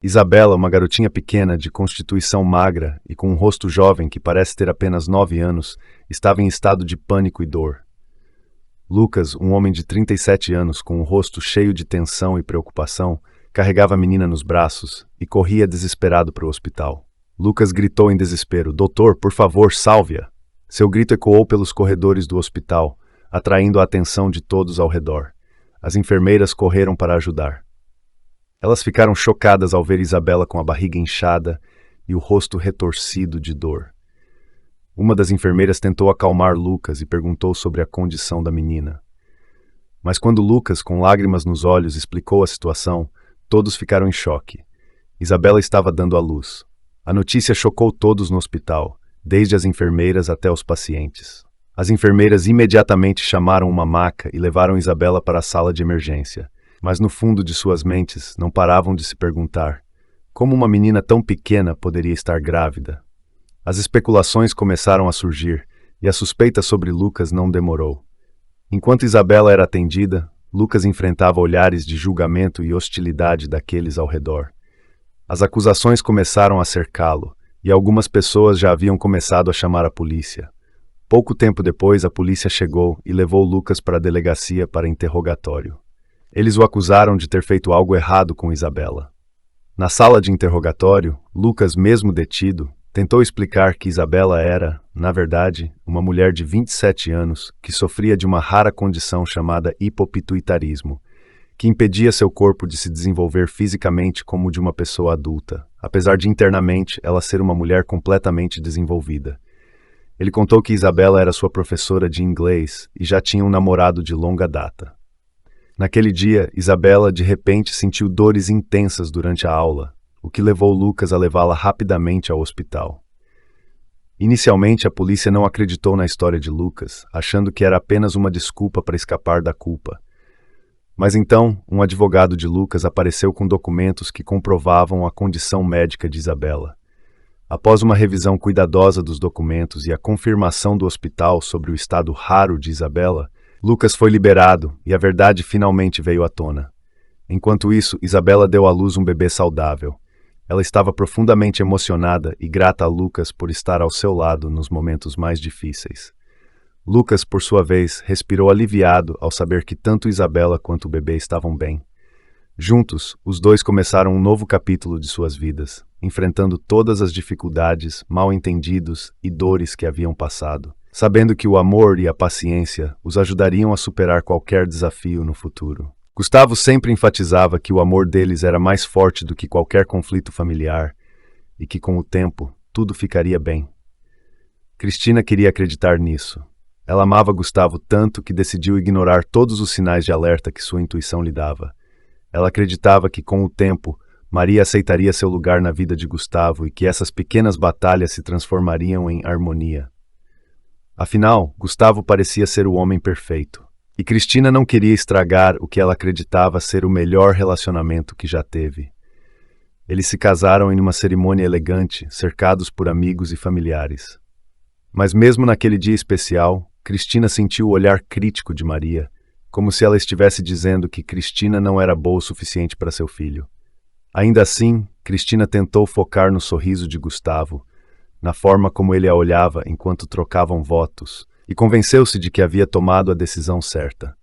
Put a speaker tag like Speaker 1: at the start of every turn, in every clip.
Speaker 1: Isabela, uma garotinha pequena, de constituição magra e com um rosto jovem que parece ter apenas 9 anos, estava em estado de pânico e dor. Lucas, um homem de 37 anos, com um rosto cheio de tensão e preocupação, carregava a menina nos braços e corria desesperado para o hospital. Lucas gritou em desespero: "Doutor, por favor, salve-a!" Seu grito ecoou pelos corredores do hospital, atraindo a atenção de todos ao redor. As enfermeiras correram para ajudar. Elas ficaram chocadas ao ver Isabela com a barriga inchada e o rosto retorcido de dor. Uma das enfermeiras tentou acalmar Lucas e perguntou sobre a condição da menina. Mas quando Lucas, com lágrimas nos olhos, explicou a situação, todos ficaram em choque. Isabela estava dando à luz. A notícia chocou todos no hospital, desde as enfermeiras até os pacientes. As enfermeiras imediatamente chamaram uma maca e levaram Isabela para a sala de emergência. Mas no fundo de suas mentes não paravam de se perguntar: como uma menina tão pequena poderia estar grávida? As especulações começaram a surgir e a suspeita sobre Lucas não demorou. Enquanto Isabela era atendida, Lucas enfrentava olhares de julgamento e hostilidade daqueles ao redor. As acusações começaram a cercá-lo e algumas pessoas já haviam começado a chamar a polícia. Pouco tempo depois, a polícia chegou e levou Lucas para a delegacia para interrogatório. Eles o acusaram de ter feito algo errado com Isabela. Na sala de interrogatório, Lucas, mesmo detido, tentou explicar que Isabela era, na verdade, uma mulher de 27 anos que sofria de uma rara condição chamada hipopituitarismo, que impedia seu corpo de se desenvolver fisicamente como o de uma pessoa adulta, apesar de internamente ela ser uma mulher completamente desenvolvida. Ele contou que Isabela era sua professora de inglês e já tinha um namorado de longa data. Naquele dia, Isabela de repente sentiu dores intensas durante a aula, o que levou Lucas a levá-la rapidamente ao hospital. Inicialmente, a polícia não acreditou na história de Lucas, achando que era apenas uma desculpa para escapar da culpa. Mas então, um advogado de Lucas apareceu com documentos que comprovavam a condição médica de Isabela. Após uma revisão cuidadosa dos documentos e a confirmação do hospital sobre o estado raro de Isabela, Lucas foi liberado e a verdade finalmente veio à tona. Enquanto isso, Isabela deu à luz um bebê saudável. Ela estava profundamente emocionada e grata a Lucas por estar ao seu lado nos momentos mais difíceis. Lucas, por sua vez, respirou aliviado ao saber que tanto Isabela quanto o bebê estavam bem. Juntos, os dois começaram um novo capítulo de suas vidas, enfrentando todas as dificuldades, mal-entendidos e dores que haviam passado, sabendo que o amor e a paciência os ajudariam a superar qualquer desafio no futuro. Gustavo sempre enfatizava que o amor deles era mais forte do que qualquer conflito familiar e que, com o tempo, tudo ficaria bem. Cristina queria acreditar nisso. Ela amava Gustavo tanto que decidiu ignorar todos os sinais de alerta que sua intuição lhe dava. Ela acreditava que, com o tempo, Maria aceitaria seu lugar na vida de Gustavo e que essas pequenas batalhas se transformariam em harmonia. Afinal, Gustavo parecia ser o homem perfeito. E Cristina não queria estragar o que ela acreditava ser o melhor relacionamento que já teve. Eles se casaram em uma cerimônia elegante, cercados por amigos e familiares. Mas mesmo naquele dia especial, Cristina sentiu o olhar crítico de Maria, como se ela estivesse dizendo que Cristina não era boa o suficiente para seu filho. Ainda assim, Cristina tentou focar no sorriso de Gustavo, na forma como ele a olhava enquanto trocavam votos, e convenceu-se de que havia tomado a decisão certa.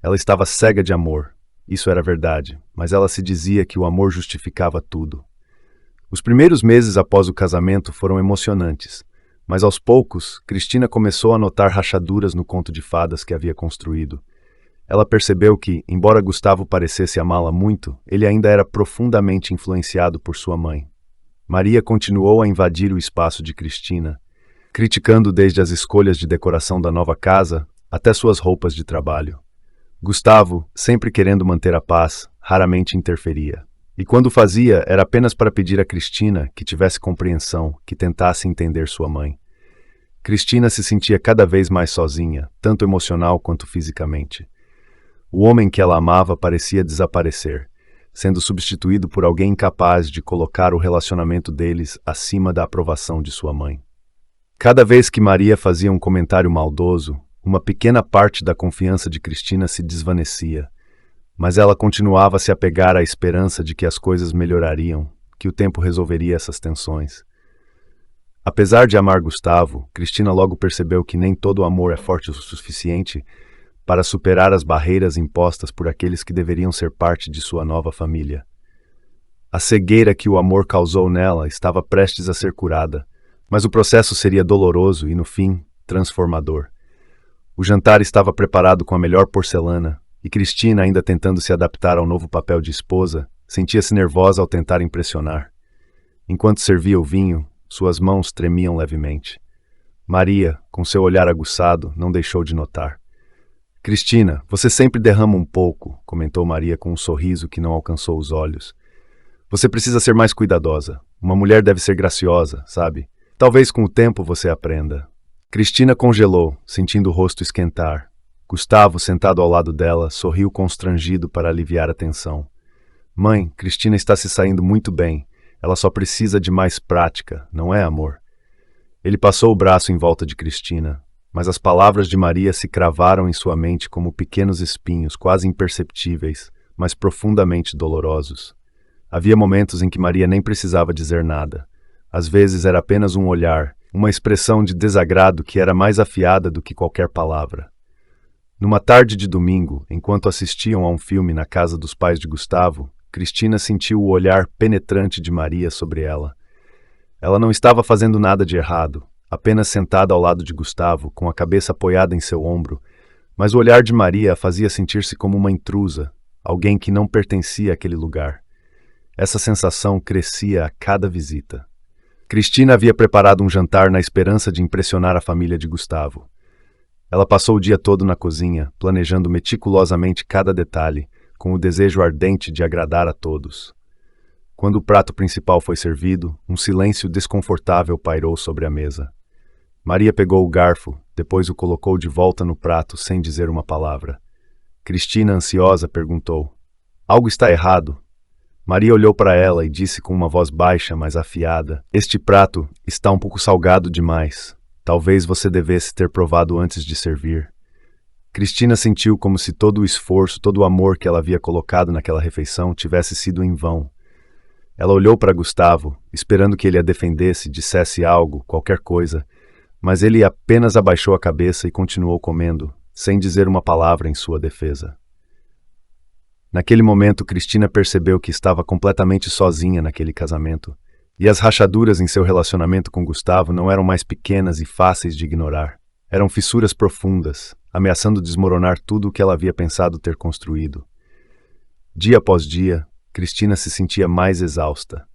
Speaker 1: Ela estava cega de amor, isso era verdade, mas ela se dizia que o amor justificava tudo. Os primeiros meses após o casamento foram emocionantes, mas aos poucos, Cristina começou a notar rachaduras no conto de fadas que havia construído. Ela percebeu que, embora Gustavo parecesse amá-la muito, ele ainda era profundamente influenciado por sua mãe. Maria continuou a invadir o espaço de Cristina, criticando desde as escolhas de decoração da nova casa até suas roupas de trabalho. Gustavo, sempre querendo manter a paz, raramente interferia. E quando fazia, era apenas para pedir a Cristina que tivesse compreensão, que tentasse entender sua mãe. Cristina se sentia cada vez mais sozinha, tanto emocional quanto fisicamente. O homem que ela amava parecia desaparecer, sendo substituído por alguém incapaz de colocar o relacionamento deles acima da aprovação de sua mãe. Cada vez que Maria fazia um comentário maldoso, uma pequena parte da confiança de Cristina se desvanecia. Mas ela continuava a se apegar à esperança de que as coisas melhorariam, que o tempo resolveria essas tensões. Apesar de amar Gustavo, Cristina logo percebeu que nem todo amor é forte o suficiente para superar as barreiras impostas por aqueles que deveriam ser parte de sua nova família. A cegueira que o amor causou nela estava prestes a ser curada, mas o processo seria doloroso e, no fim, transformador. O jantar estava preparado com a melhor porcelana, e Cristina, ainda tentando se adaptar ao novo papel de esposa, sentia-se nervosa ao tentar impressionar. Enquanto servia o vinho, suas mãos tremiam levemente. Maria, com seu olhar aguçado, não deixou de notar. Cristina, você sempre derrama um pouco, comentou Maria com um sorriso que não alcançou os olhos. Você precisa ser mais cuidadosa. Uma mulher deve ser graciosa, sabe? Talvez com o tempo você aprenda. Cristina congelou, sentindo o rosto esquentar. Gustavo, sentado ao lado dela, sorriu constrangido para aliviar a tensão. Mãe, Cristina está se saindo muito bem. Ela só precisa de mais prática, não é, amor? Ele passou o braço em volta de Cristina, mas as palavras de Maria se cravaram em sua mente como pequenos espinhos, quase imperceptíveis, mas profundamente dolorosos. Havia momentos em que Maria nem precisava dizer nada. Às vezes era apenas um olhar, uma expressão de desagrado que era mais afiada do que qualquer palavra. Numa tarde de domingo, enquanto assistiam a um filme na casa dos pais de Gustavo, Cristina sentiu o olhar penetrante de Maria sobre ela. Ela não estava fazendo nada de errado, apenas sentada ao lado de Gustavo, com a cabeça apoiada em seu ombro, mas o olhar de Maria a fazia sentir-se como uma intrusa, alguém que não pertencia àquele lugar. Essa sensação crescia a cada visita. Cristina havia preparado um jantar na esperança de impressionar a família de Gustavo. Ela passou o dia todo na cozinha, planejando meticulosamente cada detalhe, com o desejo ardente de agradar a todos. Quando o prato principal foi servido, um silêncio desconfortável pairou sobre a mesa. Maria pegou o garfo, depois o colocou de volta no prato sem dizer uma palavra. Cristina, ansiosa, perguntou: Algo está errado? Maria olhou para ela e disse com uma voz baixa, mas afiada: Este prato está um pouco salgado demais. Talvez você devesse ter provado antes de servir. Cristina sentiu como se todo o esforço, todo o amor que ela havia colocado naquela refeição tivesse sido em vão. Ela olhou para Gustavo, esperando que ele a defendesse, dissesse algo, qualquer coisa, mas ele apenas abaixou a cabeça e continuou comendo, sem dizer uma palavra em sua defesa. Naquele momento, Cristina percebeu que estava completamente sozinha naquele casamento, e as rachaduras em seu relacionamento com Gustavo não eram mais pequenas e fáceis de ignorar. Eram fissuras profundas, ameaçando desmoronar tudo o que ela havia pensado ter construído. Dia após dia, Cristina se sentia mais exausta.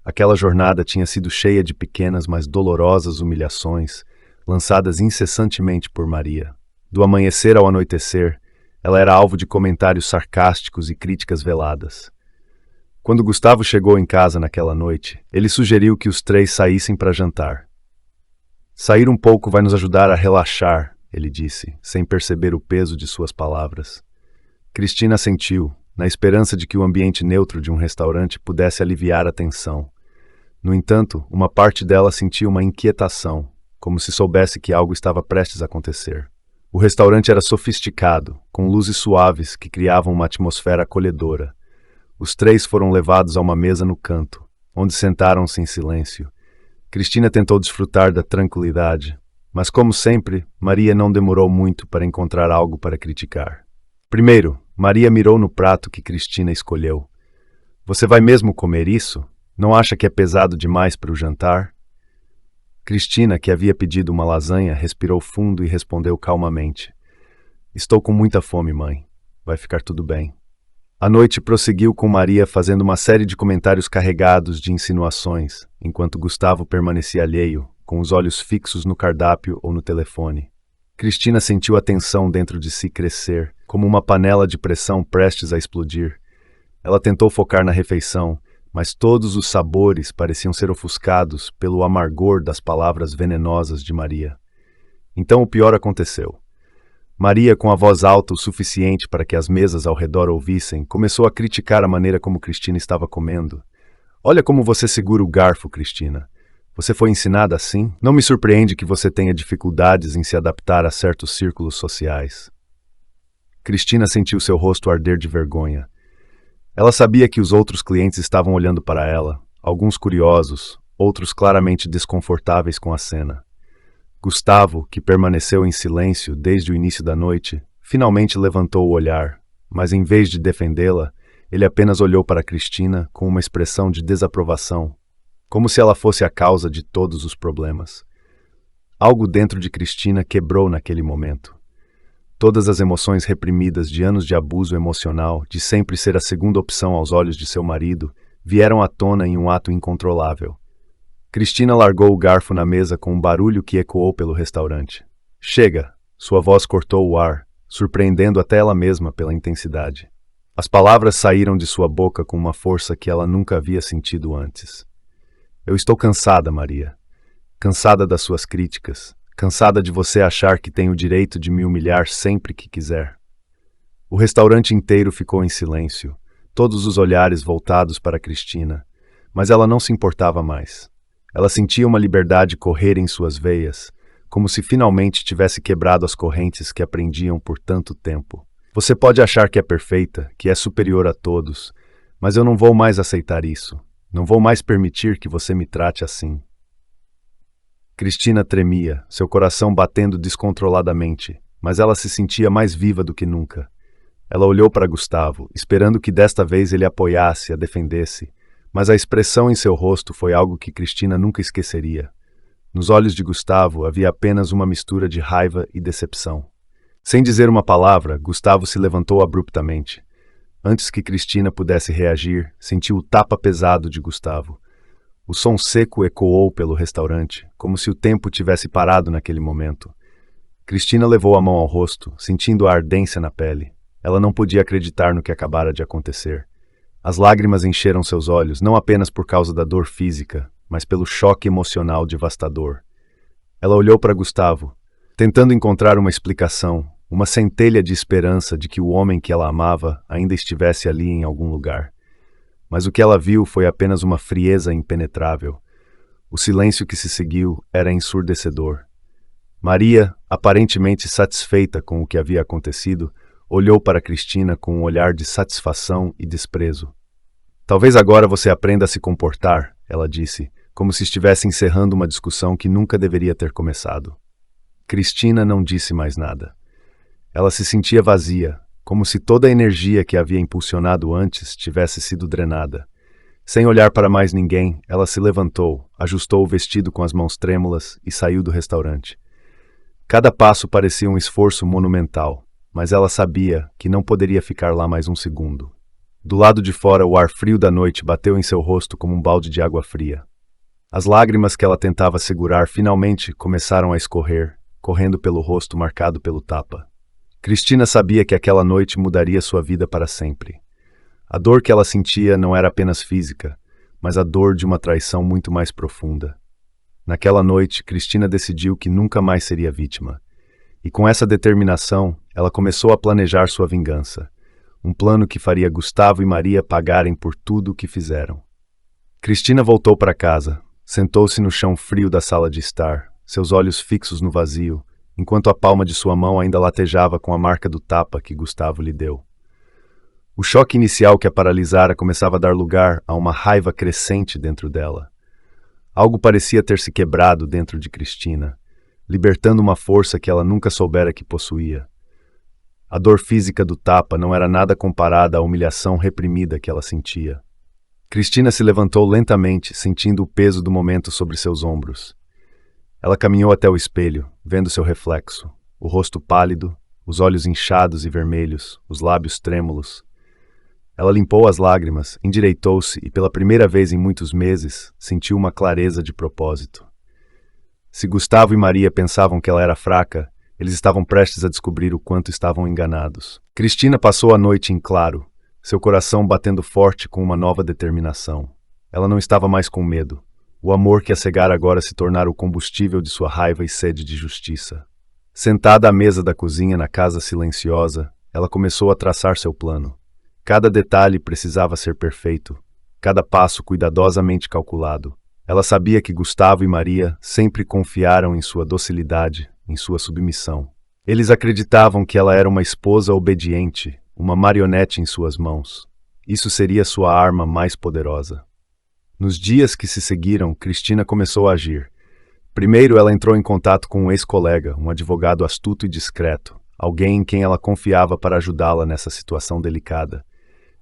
Speaker 1: Aquela jornada tinha sido cheia de pequenas, mas dolorosas humilhações, lançadas incessantemente por Maria. Do amanhecer ao anoitecer, ela era alvo de comentários sarcásticos e críticas veladas. Quando Gustavo chegou em casa naquela noite, ele sugeriu que os três saíssem para jantar. Sair um pouco vai nos ajudar a relaxar, ele disse, sem perceber o peso de suas palavras. Cristina assentiu, na esperança de que o ambiente neutro de um restaurante pudesse aliviar a tensão. No entanto, uma parte dela sentia uma inquietação, como se soubesse que algo estava prestes a acontecer. O restaurante era sofisticado, com luzes suaves que criavam uma atmosfera acolhedora. Os três foram levados a uma mesa no canto, onde sentaram-se em silêncio. Cristina tentou desfrutar da tranquilidade, mas como sempre, Maria não demorou muito para encontrar algo para criticar. Primeiro, Maria mirou no prato que Cristina escolheu. Você vai mesmo comer isso? Não acha que é pesado demais para o jantar? Cristina, que havia pedido uma lasanha, respirou fundo e respondeu calmamente. Estou com muita fome, mãe. Vai ficar tudo bem. A noite prosseguiu com Maria fazendo uma série de comentários carregados de insinuações, enquanto Gustavo permanecia alheio, com os olhos fixos no cardápio ou no telefone. Cristina sentiu a tensão dentro de si crescer, como uma panela de pressão prestes a explodir. Ela tentou focar na refeição, mas todos os sabores pareciam ser ofuscados pelo amargor das palavras venenosas de Maria. Então o pior aconteceu. Maria, com a voz alta o suficiente para que as mesas ao redor ouvissem, começou a criticar a maneira como Cristina estava comendo. Olha como você segura o garfo, Cristina. Você foi ensinada assim? Não me surpreende que você tenha dificuldades em se adaptar a certos círculos sociais. Cristina sentiu seu rosto arder de vergonha. Ela sabia que os outros clientes estavam olhando para ela, alguns curiosos, outros claramente desconfortáveis com a cena. Gustavo, que permaneceu em silêncio desde o início da noite, finalmente levantou o olhar, mas em vez de defendê-la, ele apenas olhou para Cristina com uma expressão de desaprovação, como se ela fosse a causa de todos os problemas. Algo dentro de Cristina quebrou naquele momento. Todas as emoções reprimidas de anos de abuso emocional, de sempre ser a segunda opção aos olhos de seu marido, vieram à tona em um ato incontrolável. Cristina largou o garfo na mesa com um barulho que ecoou pelo restaurante. Chega! Sua voz cortou o ar, surpreendendo até ela mesma pela intensidade. As palavras saíram de sua boca com uma força que ela nunca havia sentido antes. Eu estou cansada, Maria. Cansada das suas críticas. Cansada de você achar que tem o direito de me humilhar sempre que quiser. O restaurante inteiro ficou em silêncio, todos os olhares voltados para Cristina, mas ela não se importava mais. Ela sentia uma liberdade correr em suas veias, como se finalmente tivesse quebrado as correntes que a prendiam por tanto tempo. Você pode achar que é perfeita, que é superior a todos, mas eu não vou mais aceitar isso. Não vou mais permitir que você me trate assim. Cristina tremia, seu coração batendo descontroladamente, mas ela se sentia mais viva do que nunca. Ela olhou para Gustavo, esperando que desta vez ele a apoiasse, a defendesse, mas a expressão em seu rosto foi algo que Cristina nunca esqueceria. Nos olhos de Gustavo havia apenas uma mistura de raiva e decepção. Sem dizer uma palavra, Gustavo se levantou abruptamente. Antes que Cristina pudesse reagir, sentiu o tapa pesado de Gustavo. O som seco ecoou pelo restaurante, como se o tempo tivesse parado naquele momento. Cristina levou a mão ao rosto, sentindo a ardência na pele. Ela não podia acreditar no que acabara de acontecer. As lágrimas encheram seus olhos, não apenas por causa da dor física, mas pelo choque emocional devastador. Ela olhou para Gustavo, tentando encontrar uma explicação, uma centelha de esperança de que o homem que ela amava ainda estivesse ali em algum lugar. Mas o que ela viu foi apenas uma frieza impenetrável. O silêncio que se seguiu era ensurdecedor. Maria, aparentemente satisfeita com o que havia acontecido, olhou para Cristina com um olhar de satisfação e desprezo. Talvez agora você aprenda a se comportar, ela disse, como se estivesse encerrando uma discussão que nunca deveria ter começado. Cristina não disse mais nada. Ela se sentia vazia, como se toda a energia que havia impulsionado antes tivesse sido drenada. Sem olhar para mais ninguém, ela se levantou, ajustou o vestido com as mãos trêmulas e saiu do restaurante. Cada passo parecia um esforço monumental, mas ela sabia que não poderia ficar lá mais um segundo. Do lado de fora, o ar frio da noite bateu em seu rosto como um balde de água fria. As lágrimas que ela tentava segurar finalmente começaram a escorrer, correndo pelo rosto marcado pelo tapa. Cristina sabia que aquela noite mudaria sua vida para sempre. A dor que ela sentia não era apenas física, mas a dor de uma traição muito mais profunda. Naquela noite, Cristina decidiu que nunca mais seria vítima. E com essa determinação, ela começou a planejar sua vingança. Um plano que faria Gustavo e Maria pagarem por tudo o que fizeram. Cristina voltou para casa, sentou-se no chão frio da sala de estar, seus olhos fixos no vazio, enquanto a palma de sua mão ainda latejava com a marca do tapa que Gustavo lhe deu. O choque inicial que a paralisara começava a dar lugar a uma raiva crescente dentro dela. Algo parecia ter se quebrado dentro de Cristina, libertando uma força que ela nunca soubera que possuía. A dor física do tapa não era nada comparada à humilhação reprimida que ela sentia. Cristina se levantou lentamente, sentindo o peso do momento sobre seus ombros. Ela caminhou até o espelho, vendo seu reflexo, o rosto pálido, os olhos inchados e vermelhos, os lábios trêmulos. Ela limpou as lágrimas, endireitou-se e, pela primeira vez em muitos meses, sentiu uma clareza de propósito. Se Gustavo e Maria pensavam que ela era fraca, eles estavam prestes a descobrir o quanto estavam enganados. Cristina passou a noite em claro, seu coração batendo forte com uma nova determinação. Ela não estava mais com medo. O amor que a cegara agora se tornara o combustível de sua raiva e sede de justiça. Sentada à mesa da cozinha na casa silenciosa, ela começou a traçar seu plano. Cada detalhe precisava ser perfeito, cada passo cuidadosamente calculado. Ela sabia que Gustavo e Maria sempre confiaram em sua docilidade, em sua submissão. Eles acreditavam que ela era uma esposa obediente, uma marionete em suas mãos. Isso seria sua arma mais poderosa. Nos dias que se seguiram, Cristina começou a agir. Primeiro, ela entrou em contato com um ex-colega, um advogado astuto e discreto, alguém em quem ela confiava para ajudá-la nessa situação delicada.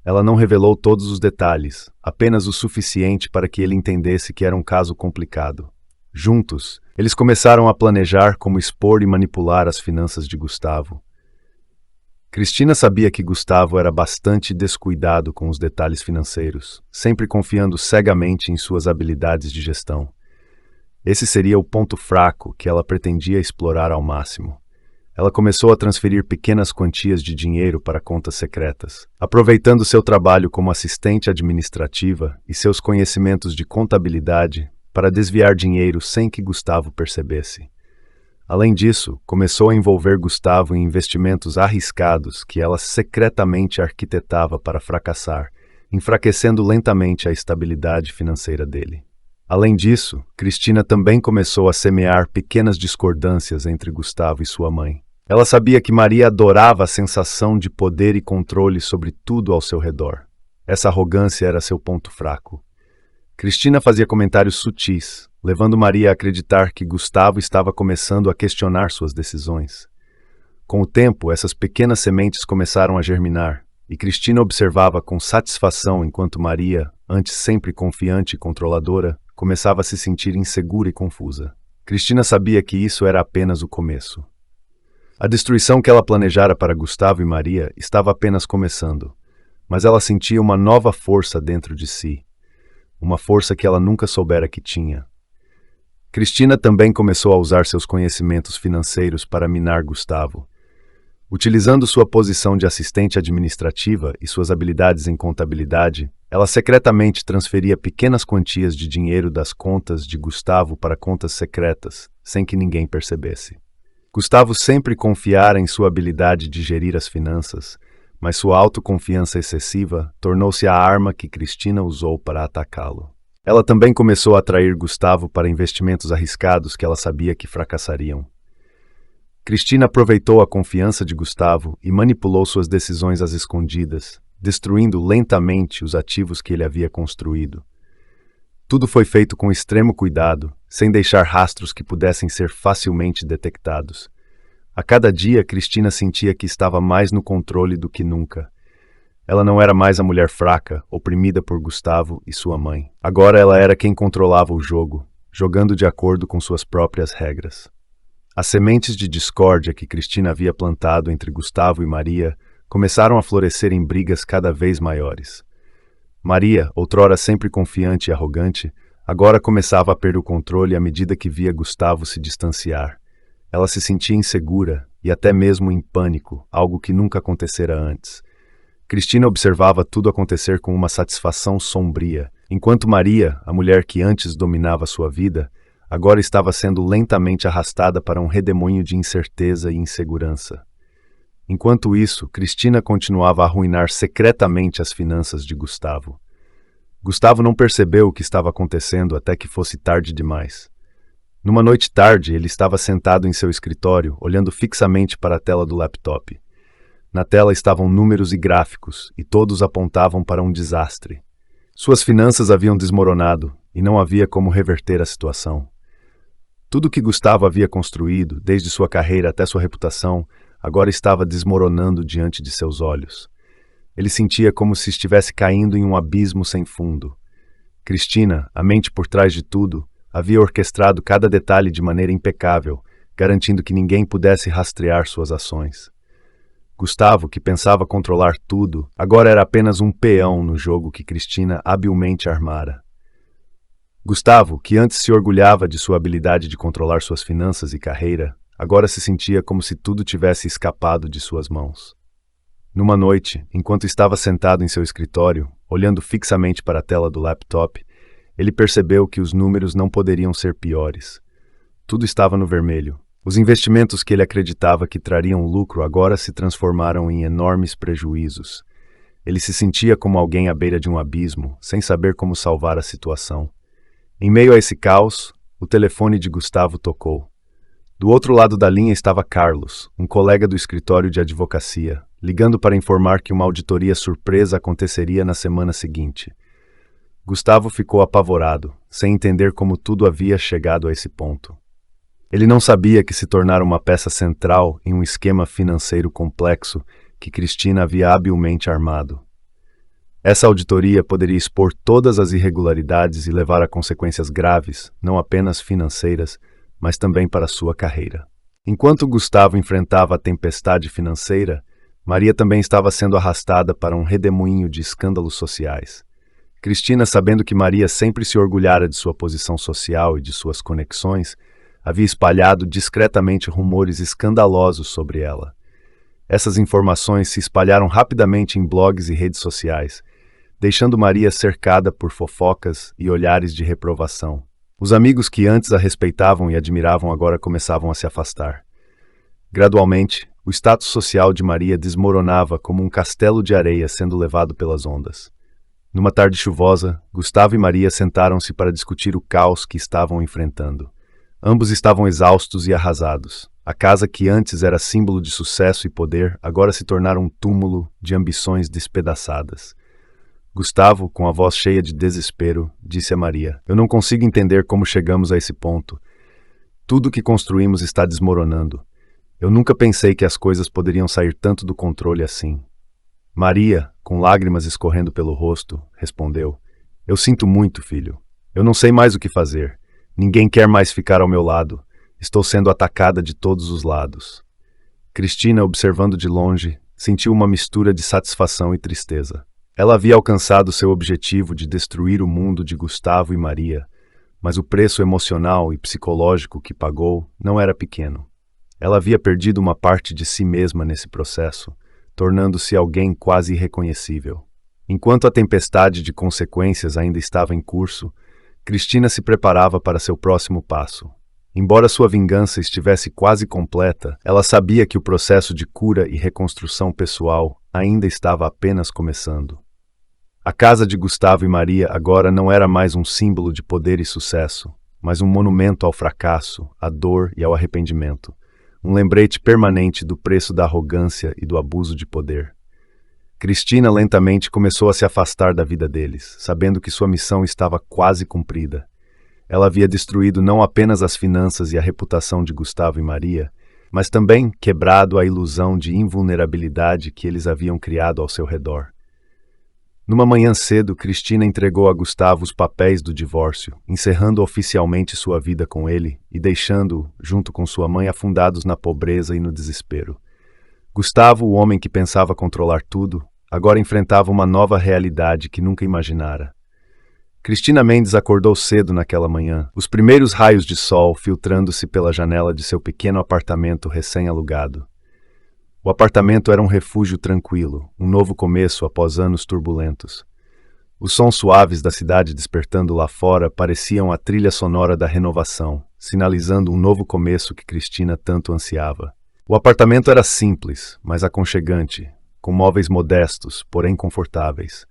Speaker 1: Ela não revelou todos os detalhes, apenas o suficiente para que ele entendesse que era um caso complicado. Juntos, eles começaram a planejar como expor e manipular as finanças de Gustavo. Cristina sabia que Gustavo era bastante descuidado com os detalhes financeiros, sempre confiando cegamente em suas habilidades de gestão. Esse seria o ponto fraco que ela pretendia explorar ao máximo. Ela começou a transferir pequenas quantias de dinheiro para contas secretas, aproveitando seu trabalho como assistente administrativa e seus conhecimentos de contabilidade para desviar dinheiro sem que Gustavo percebesse. Além disso, começou a envolver Gustavo em investimentos arriscados que ela secretamente arquitetava para fracassar, enfraquecendo lentamente a estabilidade financeira dele. Além disso, Cristina também começou a semear pequenas discordâncias entre Gustavo e sua mãe. Ela sabia que Maria adorava a sensação de poder e controle sobre tudo ao seu redor. Essa arrogância era seu ponto fraco. Cristina fazia comentários sutis, levando Maria a acreditar que Gustavo estava começando a questionar suas decisões. Com o tempo, essas pequenas sementes começaram a germinar, e Cristina observava com satisfação enquanto Maria, antes sempre confiante e controladora, começava a se sentir insegura e confusa. Cristina sabia que isso era apenas o começo. A destruição que ela planejara para Gustavo e Maria estava apenas começando, mas ela sentia uma nova força dentro de si, uma força que ela nunca soubera que tinha. Cristina também começou a usar seus conhecimentos financeiros para minar Gustavo. Utilizando sua posição de assistente administrativa e suas habilidades em contabilidade, ela secretamente transferia pequenas quantias de dinheiro das contas de Gustavo para contas secretas, sem que ninguém percebesse. Gustavo sempre confiara em sua habilidade de gerir as finanças, mas sua autoconfiança excessiva tornou-se a arma que Cristina usou para atacá-lo. Ela também começou a atrair Gustavo para investimentos arriscados que ela sabia que fracassariam. Cristina aproveitou a confiança de Gustavo e manipulou suas decisões às escondidas, destruindo lentamente os ativos que ele havia construído. Tudo foi feito com extremo cuidado, sem deixar rastros que pudessem ser facilmente detectados. A cada dia, Cristina sentia que estava mais no controle do que nunca. Ela não era mais a mulher fraca, oprimida por Gustavo e sua mãe. Agora ela era quem controlava o jogo, jogando de acordo com suas próprias regras. As sementes de discórdia que Cristina havia plantado entre Gustavo e Maria começaram a florescer em brigas cada vez maiores. Maria, outrora sempre confiante e arrogante, agora começava a perder o controle à medida que via Gustavo se distanciar. Ela se sentia insegura e até mesmo em pânico, algo que nunca acontecera antes. Cristina observava tudo acontecer com uma satisfação sombria, enquanto Maria, a mulher que antes dominava sua vida, agora estava sendo lentamente arrastada para um redemoinho de incerteza e insegurança. Enquanto isso, Cristina continuava a arruinar secretamente as finanças de Gustavo. Gustavo não percebeu o que estava acontecendo até que fosse tarde demais. Numa noite tarde, ele estava sentado em seu escritório, olhando fixamente para a tela do laptop. Na tela estavam números e gráficos, e todos apontavam para um desastre. Suas finanças haviam desmoronado, e não havia como reverter a situação. Tudo que Gustavo havia construído, desde sua carreira até sua reputação, agora estava desmoronando diante de seus olhos. Ele sentia como se estivesse caindo em um abismo sem fundo. Cristina, a mente por trás de tudo, havia orquestrado cada detalhe de maneira impecável, garantindo que ninguém pudesse rastrear suas ações. Gustavo, que pensava controlar tudo, agora era apenas um peão no jogo que Cristina habilmente armara. Gustavo, que antes se orgulhava de sua habilidade de controlar suas finanças e carreira, agora se sentia como se tudo tivesse escapado de suas mãos. Numa noite, enquanto estava sentado em seu escritório, olhando fixamente para a tela do laptop, ele percebeu que os números não poderiam ser piores. Tudo estava no vermelho. Os investimentos que ele acreditava que trariam lucro agora se transformaram em enormes prejuízos. Ele se sentia como alguém à beira de um abismo, sem saber como salvar a situação. Em meio a esse caos, o telefone de Gustavo tocou. Do outro lado da linha estava Carlos, um colega do escritório de advocacia, ligando para informar que uma auditoria surpresa aconteceria na semana seguinte. Gustavo ficou apavorado, sem entender como tudo havia chegado a esse ponto. Ele não sabia que se tornara uma peça central em um esquema financeiro complexo que Cristina havia habilmente armado. Essa auditoria poderia expor todas as irregularidades e levar a consequências graves, não apenas financeiras, mas também para sua carreira. Enquanto Gustavo enfrentava a tempestade financeira, Maria também estava sendo arrastada para um redemoinho de escândalos sociais. Cristina, sabendo que Maria sempre se orgulhara de sua posição social e de suas conexões, havia espalhado discretamente rumores escandalosos sobre ela. Essas informações se espalharam rapidamente em blogs e redes sociais, deixando Maria cercada por fofocas e olhares de reprovação. Os amigos que antes a respeitavam e admiravam agora começavam a se afastar. Gradualmente, o status social de Maria desmoronava como um castelo de areia sendo levado pelas ondas. Numa tarde chuvosa, Gustavo e Maria sentaram-se para discutir o caos que estavam enfrentando. Ambos estavam exaustos e arrasados. A casa que antes era símbolo de sucesso e poder, agora se tornara um túmulo de ambições despedaçadas. Gustavo, com a voz cheia de desespero, disse a Maria: "Eu não consigo entender como chegamos a esse ponto. Tudo o que construímos está desmoronando. Eu nunca pensei que as coisas poderiam sair tanto do controle assim." Maria, com lágrimas escorrendo pelo rosto, respondeu: "Eu sinto muito, filho. Eu não sei mais o que fazer. Ninguém quer mais ficar ao meu lado. Estou sendo atacada de todos os lados." Cristina, observando de longe, sentiu uma mistura de satisfação e tristeza. Ela havia alcançado seu objetivo de destruir o mundo de Gustavo e Maria, mas o preço emocional e psicológico que pagou não era pequeno. Ela havia perdido uma parte de si mesma nesse processo, tornando-se alguém quase irreconhecível. Enquanto a tempestade de consequências ainda estava em curso, Cristina se preparava para seu próximo passo. Embora sua vingança estivesse quase completa, ela sabia que o processo de cura e reconstrução pessoal ainda estava apenas começando. A casa de Gustavo e Maria agora não era mais um símbolo de poder e sucesso, mas um monumento ao fracasso, à dor e ao arrependimento. Um lembrete permanente do preço da arrogância e do abuso de poder. Cristina lentamente começou a se afastar da vida deles, sabendo que sua missão estava quase cumprida. Ela havia destruído não apenas as finanças e a reputação de Gustavo e Maria, mas também quebrado a ilusão de invulnerabilidade que eles haviam criado ao seu redor. Numa manhã cedo, Cristina entregou a Gustavo os papéis do divórcio, encerrando oficialmente sua vida com ele e deixando-o, junto com sua mãe, afundados na pobreza e no desespero. Gustavo, o homem que pensava controlar tudo, agora enfrentava uma nova realidade que nunca imaginara. Cristina Mendes acordou cedo naquela manhã, os primeiros raios de sol filtrando-se pela janela de seu pequeno apartamento recém-alugado. O apartamento era um refúgio tranquilo, um novo começo após anos turbulentos. Os sons suaves da cidade despertando lá fora pareciam a trilha sonora da renovação, sinalizando um novo começo que Cristina tanto ansiava. O apartamento era simples, mas aconchegante, com móveis modestos, porém confortáveis.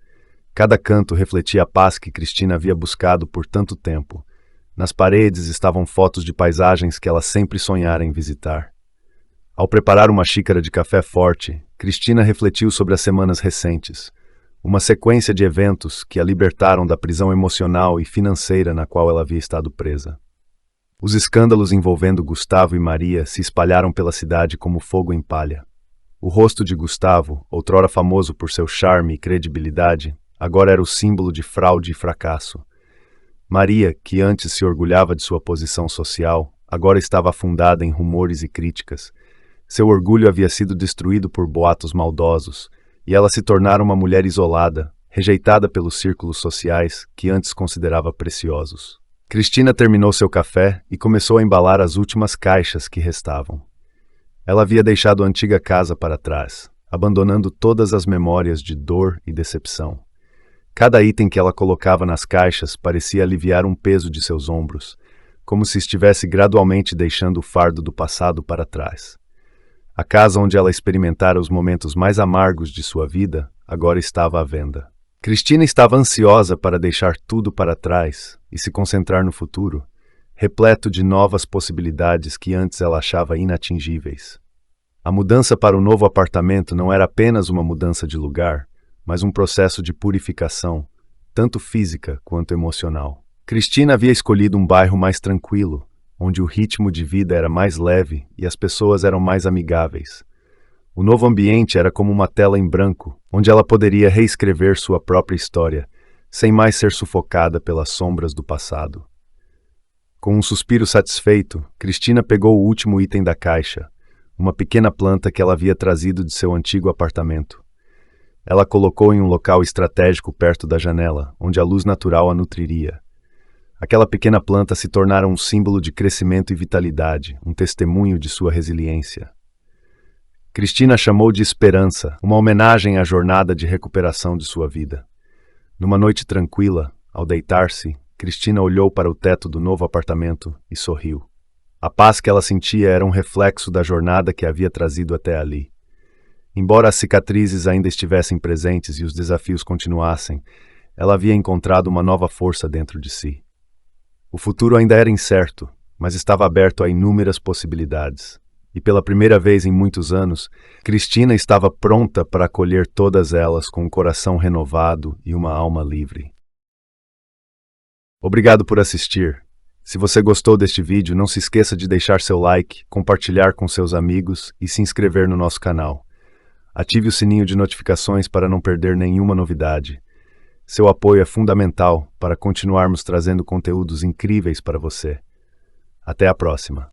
Speaker 1: Cada canto refletia a paz que Cristina havia buscado por tanto tempo. Nas paredes estavam fotos de paisagens que ela sempre sonhara em visitar. Ao preparar uma xícara de café forte, Cristina refletiu sobre as semanas recentes, uma sequência de eventos que a libertaram da prisão emocional e financeira na qual ela havia estado presa. Os escândalos envolvendo Gustavo e Maria se espalharam pela cidade como fogo em palha. O rosto de Gustavo, outrora famoso por seu charme e credibilidade, agora era o símbolo de fraude e fracasso. Maria, que antes se orgulhava de sua posição social, agora estava afundada em rumores e críticas. Seu orgulho havia sido destruído por boatos maldosos, e ela se tornara uma mulher isolada, rejeitada pelos círculos sociais que antes considerava preciosos. Cristina terminou seu café e começou a embalar as últimas caixas que restavam. Ela havia deixado a antiga casa para trás, abandonando todas as memórias de dor e decepção. Cada item que ela colocava nas caixas parecia aliviar um peso de seus ombros, como se estivesse gradualmente deixando o fardo do passado para trás. A casa onde ela experimentara os momentos mais amargos de sua vida agora estava à venda. Cristina estava ansiosa para deixar tudo para trás e se concentrar no futuro. repleto de novas possibilidades que antes ela achava inatingíveis. A mudança para o novo apartamento não era apenas uma mudança de lugar, mas um processo de purificação, tanto física quanto emocional. Cristina havia escolhido um bairro mais tranquilo, onde o ritmo de vida era mais leve e as pessoas eram mais amigáveis. O novo ambiente era como uma tela em branco, onde ela poderia reescrever sua própria história, sem mais ser sufocada pelas sombras do passado. Com um suspiro satisfeito, Cristina pegou o último item da caixa, uma pequena planta que ela havia trazido de seu antigo apartamento. Ela a colocou em um local estratégico perto da janela, onde a luz natural a nutriria. Aquela pequena planta se tornara um símbolo de crescimento e vitalidade, um testemunho de sua resiliência. Cristina chamou de esperança, uma homenagem à jornada de recuperação de sua vida. Numa noite tranquila, ao deitar-se, Cristina olhou para o teto do novo apartamento e sorriu. A paz que ela sentia era um reflexo da jornada que a havia trazido até ali. Embora as cicatrizes ainda estivessem presentes e os desafios continuassem, ela havia encontrado uma nova força dentro de si. O futuro ainda era incerto, mas estava aberto a inúmeras possibilidades. E pela primeira vez em muitos anos, Cristina estava pronta para acolher todas elas com um coração renovado e uma alma livre. Obrigado por assistir. Se você gostou deste vídeo, não se esqueça de deixar seu like, compartilhar com seus amigos e se inscrever no nosso canal. Ative o sininho de notificações para não perder nenhuma novidade. Seu apoio é fundamental para continuarmos trazendo conteúdos incríveis para você. Até a próxima!